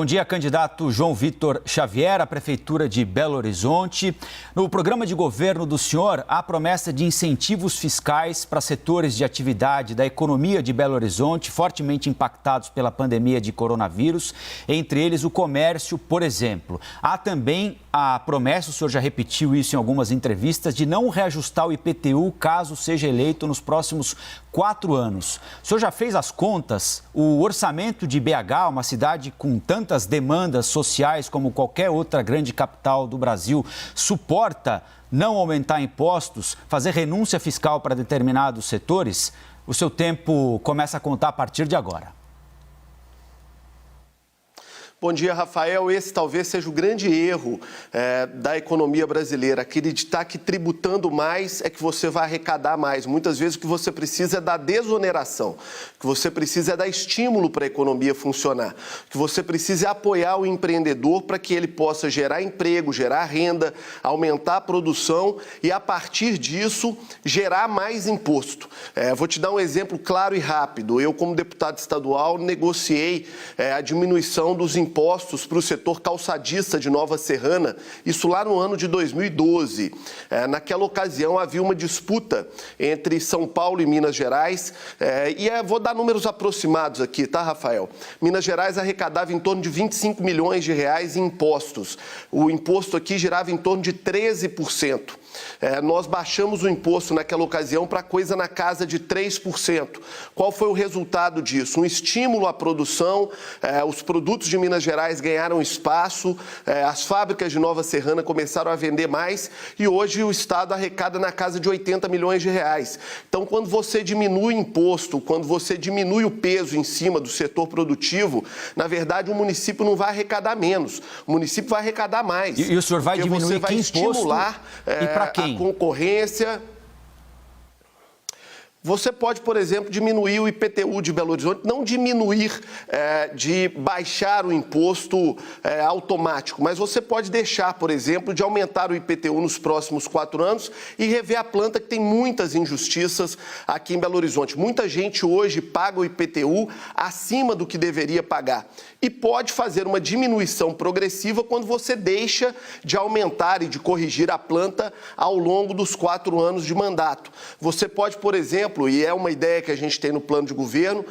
Bom dia, candidato João Vitor Xavier, à Prefeitura de Belo Horizonte. No programa de governo do senhor, há promessa de incentivos fiscais para setores de atividade da economia de Belo Horizonte, fortemente impactados pela pandemia de coronavírus, entre eles o comércio, por exemplo. Há também a promessa, o senhor já repetiu isso em algumas entrevistas, de não reajustar o IPTU caso seja eleito nos próximos 4 anos. O senhor já fez as contas? O orçamento de BH, uma cidade com tantas demandas sociais como qualquer outra grande capital do Brasil, suporta não aumentar impostos, fazer renúncia fiscal para determinados setores? O seu tempo começa a contar a partir de agora. Bom dia, Rafael. Esse talvez seja o grande erro da economia brasileira, acreditar que tributando mais é que você vai arrecadar mais. Muitas vezes o que você precisa é da desoneração, o que você precisa é dar estímulo para a economia funcionar, o que você precisa é apoiar o empreendedor para que ele possa gerar emprego, gerar renda, aumentar a produção e, a partir disso, gerar mais imposto. Vou te dar um exemplo claro e rápido. Eu, como deputado estadual, negociei a diminuição dos impostos para o setor calçadista de Nova Serrana, isso lá no ano de 2012. Naquela ocasião havia uma disputa entre São Paulo e Minas Gerais, vou dar números aproximados aqui, tá, Rafael? Minas Gerais arrecadava em torno de 25 milhões de reais em impostos. O imposto aqui girava em torno de 13%. Nós baixamos o imposto naquela ocasião para coisa na casa de 3%. Qual foi o resultado disso? Um estímulo à produção, os produtos de Minas Gerais ganharam espaço, as fábricas de Nova Serrana começaram a vender mais e hoje o Estado arrecada na casa de 80 milhões de reais. Então, quando você diminui o imposto, quando você diminui o peso em cima do setor produtivo, na verdade o município não vai arrecadar menos, o município vai arrecadar mais. E o senhor vai diminuir você vai estimular e para quem? A concorrência. Você pode, por exemplo, diminuir o IPTU de Belo Horizonte, não diminuir de baixar o imposto automático, mas você pode deixar, por exemplo, de aumentar o IPTU nos próximos 4 anos e rever a planta, que tem muitas injustiças aqui em Belo Horizonte. Muita gente hoje paga o IPTU acima do que deveria pagar. E pode fazer uma diminuição progressiva quando você deixa de aumentar e de corrigir a planta ao longo dos 4 anos de mandato. Você pode, por exemplo, e é uma ideia que a gente tem no plano de governo,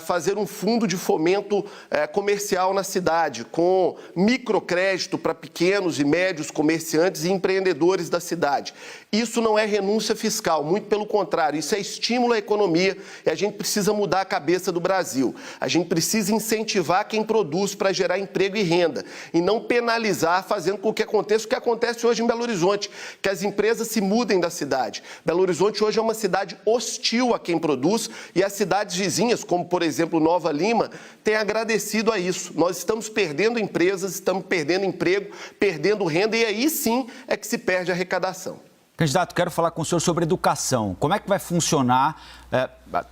fazer um fundo de fomento comercial na cidade, com microcrédito para pequenos e médios comerciantes e empreendedores da cidade. Isso não é renúncia fiscal, muito pelo contrário, isso é estímulo à economia e a gente precisa mudar a cabeça do Brasil. A gente precisa incentivar quem produz para gerar emprego e renda e não penalizar, fazendo com que aconteça o que acontece hoje em Belo Horizonte, que as empresas se mudem da cidade. Belo Horizonte hoje é uma cidade hostil a quem produz e as cidades vizinhas, como por exemplo Nova Lima, têm agradecido a isso. Nós estamos perdendo empresas, estamos perdendo emprego, perdendo renda e aí sim é que se perde a arrecadação. Candidato, quero falar com o senhor sobre educação. Como é que vai funcionar?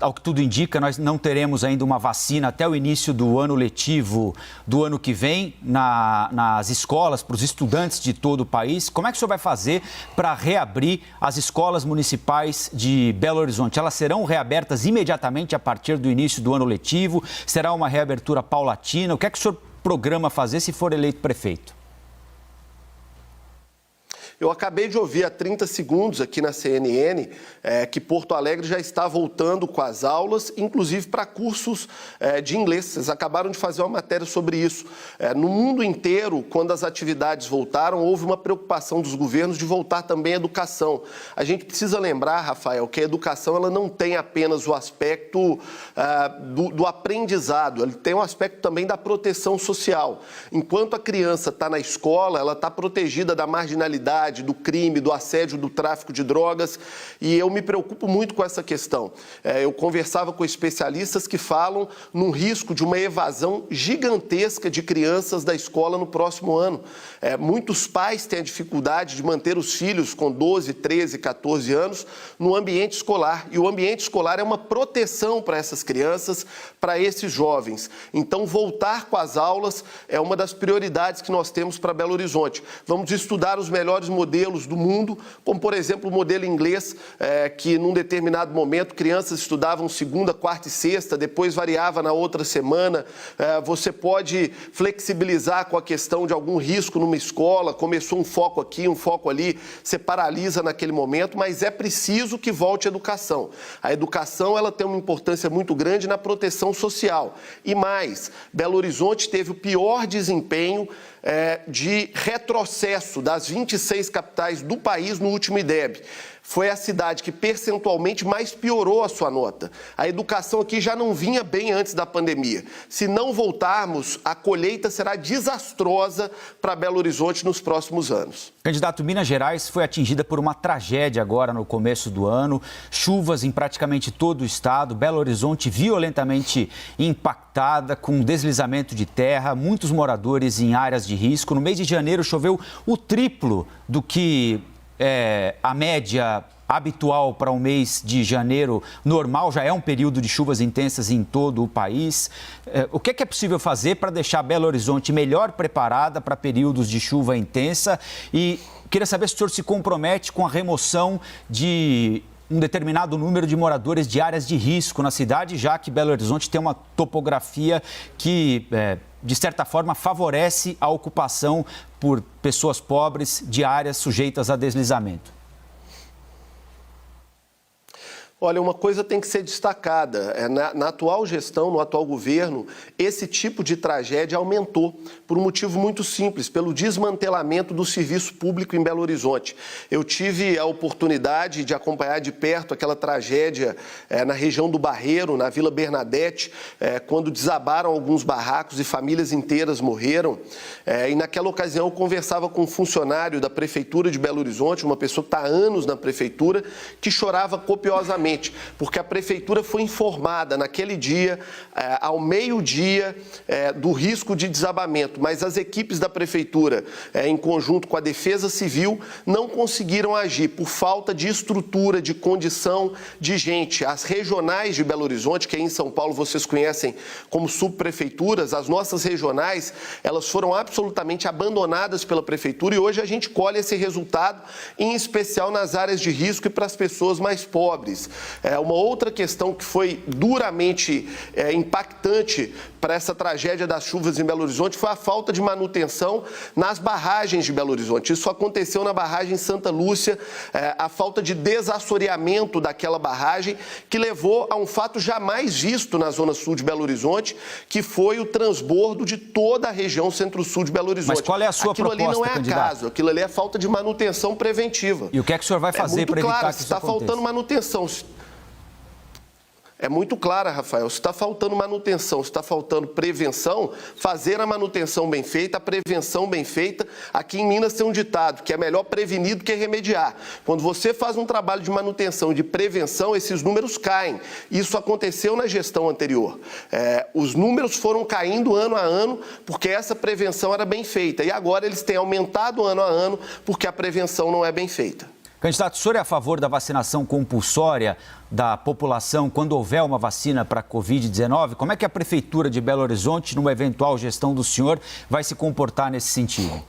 Ao que tudo indica, nós não teremos ainda uma vacina até o início do ano letivo do ano que vem nas escolas, para os estudantes de todo o país. Como é que o senhor vai fazer para reabrir as escolas municipais de Belo Horizonte? Elas serão reabertas imediatamente a partir do início do ano letivo? Será uma reabertura paulatina? O que é que o senhor programa fazer se for eleito prefeito? Eu acabei de ouvir há 30 segundos aqui na CNN que Porto Alegre já está voltando com as aulas, inclusive para cursos de inglês. Vocês acabaram de fazer uma matéria sobre isso. No mundo inteiro, quando as atividades voltaram, houve uma preocupação dos governos de voltar também à educação. A gente precisa lembrar, Rafael, que a educação ela não tem apenas o aspecto do aprendizado, ela tem um aspecto também da proteção social. Enquanto a criança está na escola, ela está protegida da marginalidade, do crime, do assédio, do tráfico de drogas, e eu me preocupo muito com essa questão. Eu conversava com especialistas que falam num risco de uma evasão gigantesca de crianças da escola no próximo ano. Muitos pais têm a dificuldade de manter os filhos com 12, 13, 14 anos no ambiente escolar, e o ambiente escolar é uma proteção para essas crianças, para esses jovens. Então, voltar com as aulas é uma das prioridades que nós temos para Belo Horizonte. Vamos estudar os melhores modelos do mundo, como, por exemplo, o modelo inglês, que num determinado momento crianças estudavam segunda, quarta e sexta, depois variava na outra semana. Você pode flexibilizar com a questão de algum risco numa escola, começou um foco aqui, um foco ali, você paralisa naquele momento, mas é preciso que volte a educação. A educação, ela tem uma importância muito grande na proteção social. E mais, Belo Horizonte teve o pior desempenho de retrocesso das 26 capitais do país no último IDEB. Foi a cidade que percentualmente mais piorou a sua nota. A educação aqui já não vinha bem antes da pandemia. Se não voltarmos, a colheita será desastrosa para Belo Horizonte nos próximos anos. Candidato, Minas Gerais foi atingida por uma tragédia agora no começo do ano. Chuvas em praticamente todo o estado. Belo Horizonte violentamente impactada, com deslizamento de terra, muitos moradores em áreas de risco. No mês de janeiro choveu o triplo do que a média habitual para um mês de janeiro normal, já é um período de chuvas intensas em todo o país. O que é possível fazer para deixar Belo Horizonte melhor preparada para períodos de chuva intensa? E queria saber se o senhor se compromete com a remoção de um determinado número de moradores de áreas de risco na cidade, já que Belo Horizonte tem uma topografia que, de certa forma, favorece a ocupação por pessoas pobres de áreas sujeitas a deslizamento. Olha, uma coisa tem que ser destacada. Na atual gestão, no atual governo, esse tipo de tragédia aumentou por um motivo muito simples, pelo desmantelamento do serviço público em Belo Horizonte. Eu tive a oportunidade de acompanhar de perto aquela tragédia na região do Barreiro, na Vila Bernadette, quando desabaram alguns barracos e famílias inteiras morreram. E naquela ocasião eu conversava com um funcionário da Prefeitura de Belo Horizonte, uma pessoa que está há anos na Prefeitura, que chorava copiosamente, porque a Prefeitura foi informada naquele dia, ao meio-dia, do risco de desabamento, mas as equipes da Prefeitura, em conjunto com a Defesa Civil, não conseguiram agir por falta de estrutura, de condição de gente. As regionais de Belo Horizonte, que aí em São Paulo vocês conhecem como subprefeituras, as nossas regionais, elas foram absolutamente abandonadas pela Prefeitura e hoje a gente colhe esse resultado, em especial nas áreas de risco e para as pessoas mais pobres. Uma outra questão que foi duramente impactante para essa tragédia das chuvas em Belo Horizonte foi a falta de manutenção nas barragens de Belo Horizonte. Isso aconteceu na barragem Santa Lúcia, a falta de desassoreamento daquela barragem, que levou a um fato jamais visto na zona sul de Belo Horizonte, que foi o transbordo de toda a região centro-sul de Belo Horizonte. Mas qual é a sua proposta, Aquilo ali não é candidato? Acaso, aquilo ali é falta de manutenção preventiva. E o que é que o senhor vai fazer para evitar que isso está aconteça? faltando manutenção. É muito clara, Rafael. Se está faltando manutenção, se está faltando prevenção, fazer a manutenção bem feita, a prevenção bem feita. Aqui em Minas tem um ditado que é melhor prevenir do que remediar. Quando você faz um trabalho de manutenção e de prevenção, esses números caem. Isso aconteceu na gestão anterior. Os números foram caindo ano a ano porque essa prevenção era bem feita. E agora eles têm aumentado ano a ano porque a prevenção não é bem feita. Candidato, o senhor é a favor da vacinação compulsória da população quando houver uma vacina para a Covid-19? Como é que a Prefeitura de Belo Horizonte, numa eventual gestão do senhor, vai se comportar nesse sentido?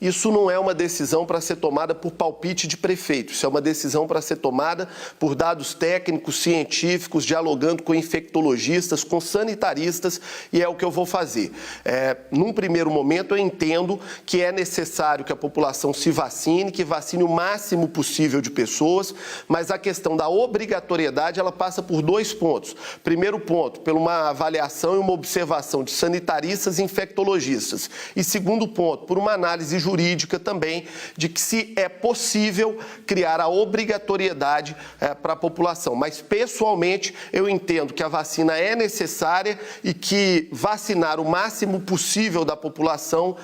Isso não é uma decisão para ser tomada por palpite de prefeito, isso é uma decisão para ser tomada por dados técnicos, científicos, dialogando com infectologistas, com sanitaristas, e é o que eu vou fazer. Num primeiro momento, eu entendo que é necessário que a população se vacine, que vacine o máximo possível de pessoas, mas a questão da obrigatoriedade, ela passa por dois pontos. Primeiro ponto, por uma avaliação e uma observação de sanitaristas e infectologistas. E segundo ponto, por uma análise jurídica também, de que se é possível criar a obrigatoriedade para a população. Mas, pessoalmente, eu entendo que a vacina é necessária e que vacinar o máximo possível da população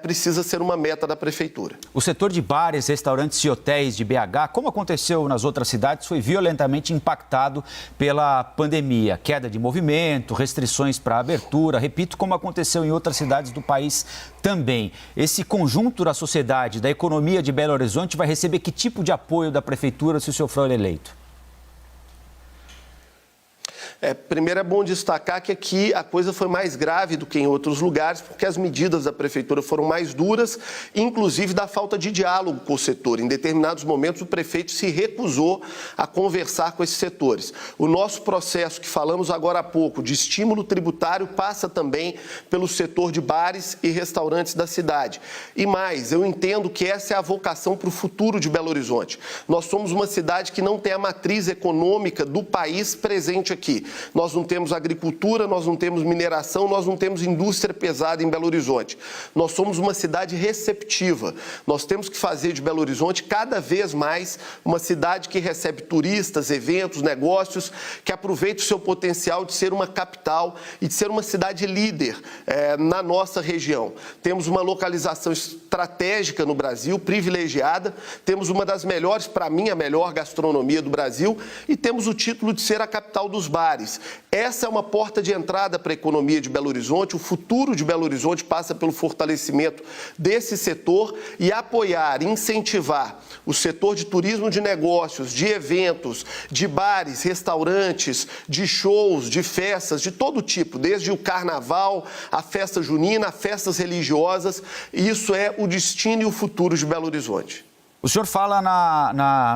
precisa ser uma meta da Prefeitura. O setor de bares, restaurantes e hotéis de BH, como aconteceu nas outras cidades, foi violentamente impactado pela pandemia. Queda de movimento, restrições para abertura, repito, como aconteceu em outras cidades do país também. Esse conjunto da sociedade, da economia de Belo Horizonte vai receber que tipo de apoio da Prefeitura se o senhor for eleito? Primeiro é bom destacar que aqui a coisa foi mais grave do que em outros lugares, porque as medidas da prefeitura foram mais duras, inclusive da falta de diálogo com o setor. Em determinados momentos o prefeito se recusou a conversar com esses setores. O nosso processo, que falamos agora há pouco, de estímulo tributário, passa também pelo setor de bares e restaurantes da cidade. E mais, eu entendo que essa é a vocação para o futuro de Belo Horizonte. Nós somos uma cidade que não tem a matriz econômica do país presente aqui. Nós não temos agricultura, nós não temos mineração, nós não temos indústria pesada em Belo Horizonte. Nós somos uma cidade receptiva. Nós temos que fazer de Belo Horizonte cada vez mais uma cidade que recebe turistas, eventos, negócios, que aproveita o seu potencial de ser uma capital e de ser uma cidade líder na nossa região. Temos uma localização estratégica no Brasil, privilegiada, temos uma das melhores, para mim, a melhor gastronomia do Brasil, e temos o título de ser a capital dos bares. Essa é uma porta de entrada para a economia de Belo Horizonte. O futuro de Belo Horizonte passa pelo fortalecimento desse setor e apoiar, incentivar o setor de turismo de negócios, de eventos, de bares, restaurantes, de shows, de festas, de todo tipo, desde o carnaval, a festa junina, a festas religiosas. Isso é o destino e o futuro de Belo Horizonte. O senhor fala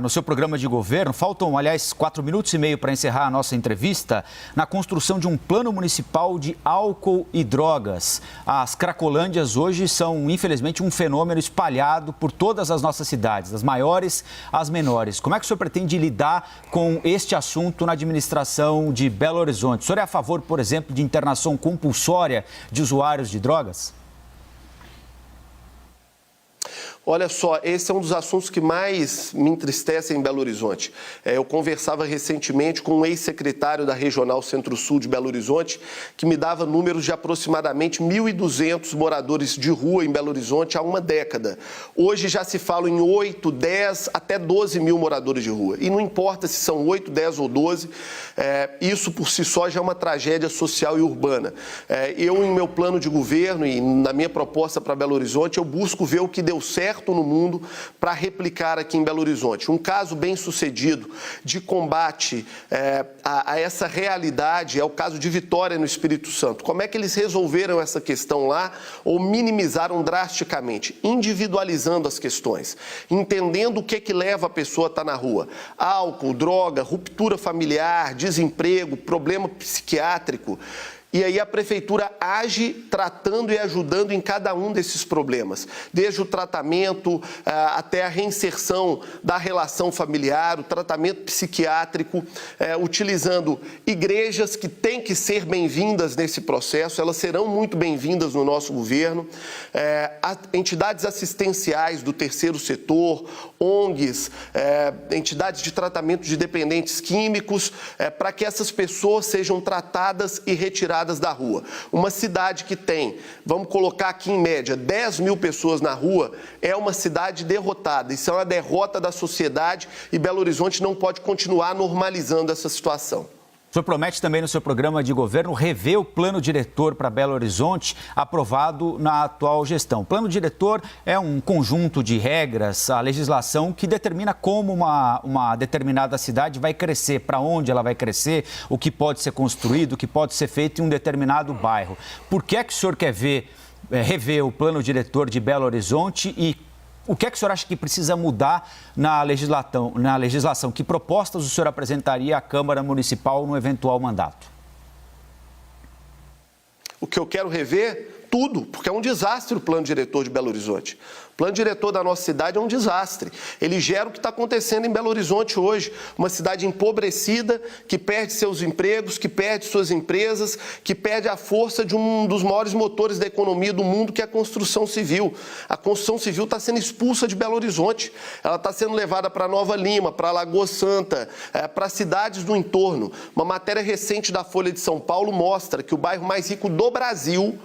no seu programa de governo, faltam, aliás, 4 minutos e meio para encerrar a nossa entrevista, na construção de um plano municipal de álcool e drogas. As cracolândias hoje são, infelizmente, um fenômeno espalhado por todas as nossas cidades, das maiores às menores. Como é que o senhor pretende lidar com este assunto na administração de Belo Horizonte? O senhor é a favor, por exemplo, de internação compulsória de usuários de drogas? Olha só, esse é um dos assuntos que mais me entristecem em Belo Horizonte. Eu conversava recentemente com um ex-secretário da Regional Centro-Sul de Belo Horizonte, que me dava números de aproximadamente 1.200 moradores de rua em Belo Horizonte há uma década. Hoje já se fala em 8, 10, até 12 mil moradores de rua. E não importa se são 8, 10 ou 12, isso por si só já é uma tragédia social e urbana. Eu, em meu plano de governo e na minha proposta para Belo Horizonte, eu busco ver o que deu certo no mundo para replicar aqui em Belo Horizonte. Um caso bem sucedido de combate a essa realidade é o caso de Vitória, no Espírito Santo. Como é que eles resolveram essa questão lá ou minimizaram drasticamente? Individualizando as questões, entendendo o que leva a pessoa a estar na rua. Álcool, droga, ruptura familiar, desemprego, problema psiquiátrico. E aí a prefeitura age tratando e ajudando em cada um desses problemas, desde o tratamento até a reinserção da relação familiar, o tratamento psiquiátrico, utilizando igrejas que têm que ser bem-vindas nesse processo, elas serão muito bem-vindas no nosso governo, entidades assistenciais do terceiro setor, ONGs, entidades de tratamento de dependentes químicos, para que essas pessoas sejam tratadas e retiradas da rua. Uma cidade que tem, vamos colocar aqui em média, 10 mil pessoas na rua, é uma cidade derrotada. Isso é uma derrota da sociedade e Belo Horizonte não pode continuar normalizando essa situação. O senhor promete também no seu programa de governo rever o plano diretor para Belo Horizonte aprovado na atual gestão. O plano diretor é um conjunto de regras, a legislação que determina como uma determinada cidade vai crescer, para onde ela vai crescer, o que pode ser construído, o que pode ser feito em um determinado bairro. Por que é que o senhor quer rever o plano diretor de Belo Horizonte e o que é que o senhor acha que precisa mudar na legislação? Que propostas o senhor apresentaria à Câmara Municipal no eventual mandato? O que eu quero rever? Tudo, porque é um desastre o plano diretor de Belo Horizonte. O plano diretor da nossa cidade é um desastre. Ele gera o que está acontecendo em Belo Horizonte hoje. Uma cidade empobrecida, que perde seus empregos, que perde suas empresas, que perde a força de um dos maiores motores da economia do mundo, que é a construção civil. A construção civil está sendo expulsa de Belo Horizonte. Ela está sendo levada para Nova Lima, para Lagoa Santa, para cidades do entorno. Uma matéria recente da Folha de São Paulo mostra que o bairro mais rico do Brasil,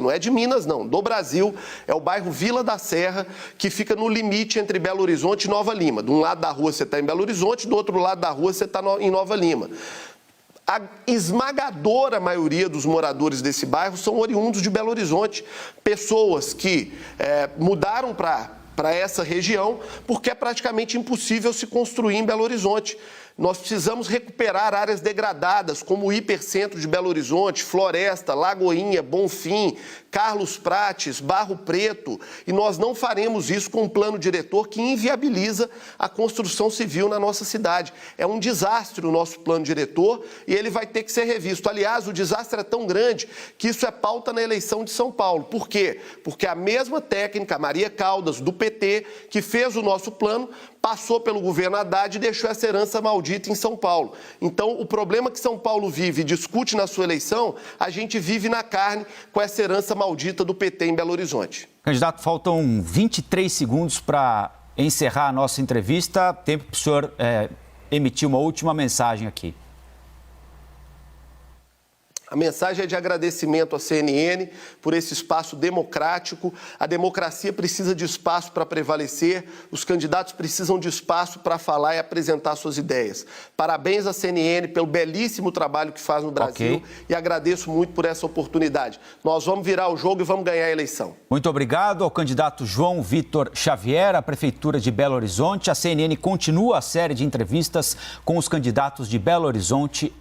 não é de Minas não, do Brasil, é o bairro Vila da Serra, que fica no limite entre Belo Horizonte e Nova Lima. De um lado da rua você está em Belo Horizonte, do outro lado da rua você está em Nova Lima. A esmagadora maioria dos moradores desse bairro são oriundos de Belo Horizonte, pessoas que mudaram para essa região porque é praticamente impossível se construir em Belo Horizonte. Nós precisamos recuperar áreas degradadas, como o Hipercentro de Belo Horizonte, Floresta, Lagoinha, Bonfim, Carlos Prates, Barro Preto. E nós não faremos isso com um plano diretor que inviabiliza a construção civil na nossa cidade. É um desastre o nosso plano diretor e ele vai ter que ser revisto. Aliás, o desastre é tão grande que isso é pauta na eleição de São Paulo. Por quê? Porque a mesma técnica, Maria Caldas, do PT, que fez o nosso plano, passou pelo governo Haddad e deixou essa herança maldita em São Paulo. Então, o problema que São Paulo vive e discute na sua eleição, a gente vive na carne com essa herança maldita do PT em Belo Horizonte. Candidato, faltam 23 segundos para encerrar a nossa entrevista. Tempo para o senhor emitir uma última mensagem aqui. A mensagem é de agradecimento à CNN por esse espaço democrático. A democracia precisa de espaço para prevalecer, os candidatos precisam de espaço para falar e apresentar suas ideias. Parabéns à CNN pelo belíssimo trabalho que faz no Brasil e agradeço muito por essa oportunidade. Nós vamos virar o jogo e vamos ganhar a eleição. Muito obrigado ao candidato João Vitor Xavier, à Prefeitura de Belo Horizonte. A CNN continua a série de entrevistas com os candidatos de Belo Horizonte